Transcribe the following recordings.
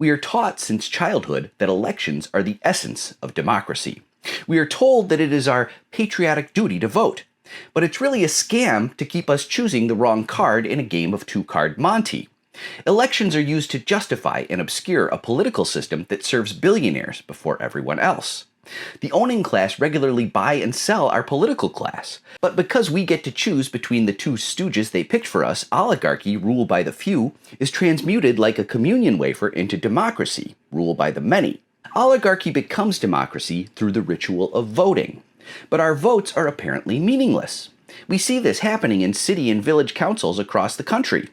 We are taught since childhood that elections are the essence of democracy. We are told that it is our patriotic duty to vote. But it's really a scam to keep us choosing the wrong card in a game of two-card Monte. Elections are used to justify and obscure a political system that serves billionaires before everyone else. The owning class regularly buy and sell our political class. But because we get to choose between the two stooges they picked for us, oligarchy, rule by the few, is transmuted like a communion wafer into democracy, rule by the many. Oligarchy becomes democracy through the ritual of voting. But our votes are apparently meaningless. We see this happening in city and village councils across the country.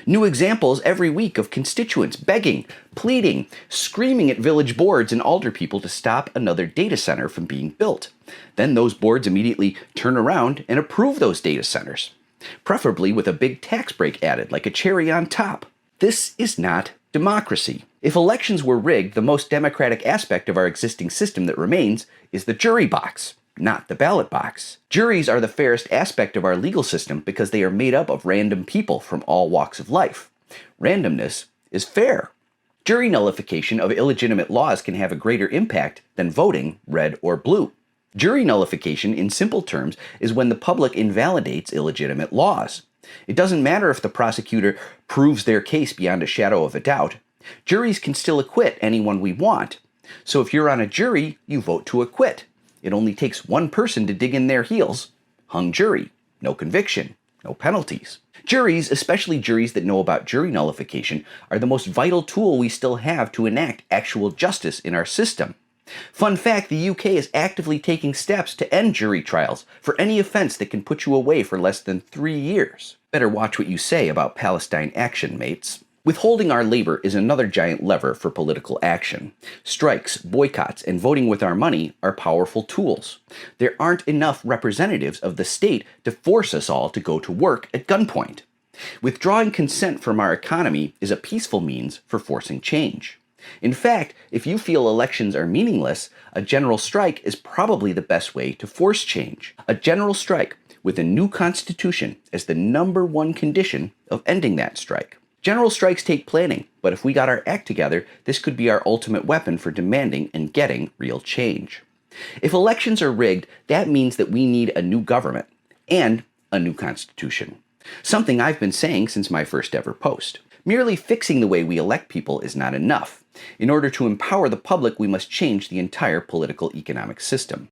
New examples every week of constituents begging, pleading, screaming at village boards and alderpeople to stop another data center from being built. Then those boards immediately turn around and approve those data centers, preferably with a big tax break added like a cherry on top. This is not democracy. If elections were rigged, the most democratic aspect of our existing system that remains is the jury box, not the ballot box. Juries are the fairest aspect of our legal system because they are made up of random people from all walks of life. Randomness is fair. Jury nullification of illegitimate laws can have a greater impact than voting red or blue. Jury nullification, in simple terms, is when the public invalidates illegitimate laws. It doesn't matter if the prosecutor proves their case beyond a shadow of a doubt. Juries can still acquit anyone we want. So if you're on a jury, you vote to acquit. It only takes one person to dig in their heels. Hung jury. No conviction. No penalties. Juries, especially juries that know about jury nullification, are the most vital tool we still have to enact actual justice in our system. Fun fact, the UK is actively taking steps to end jury trials for any offense that can put you away for less than 3 years. Better watch what you say about Palestine action, mates. Withholding our labor is another giant lever for political action. Strikes, boycotts, and voting with our money are powerful tools. There aren't enough representatives of the state to force us all to go to work at gunpoint. Withdrawing consent from our economy is a peaceful means for forcing change. In fact, if you feel elections are meaningless, a general strike is probably the best way to force change. A general strike with a new constitution as the #1 condition of ending that strike. General strikes take planning, but if we got our act together, this could be our ultimate weapon for demanding and getting real change. If elections are rigged, that means that we need a new government and a new constitution. Something I've been saying since my first ever post. Merely fixing the way we elect people is not enough. In order to empower the public, we must change the entire political economic system.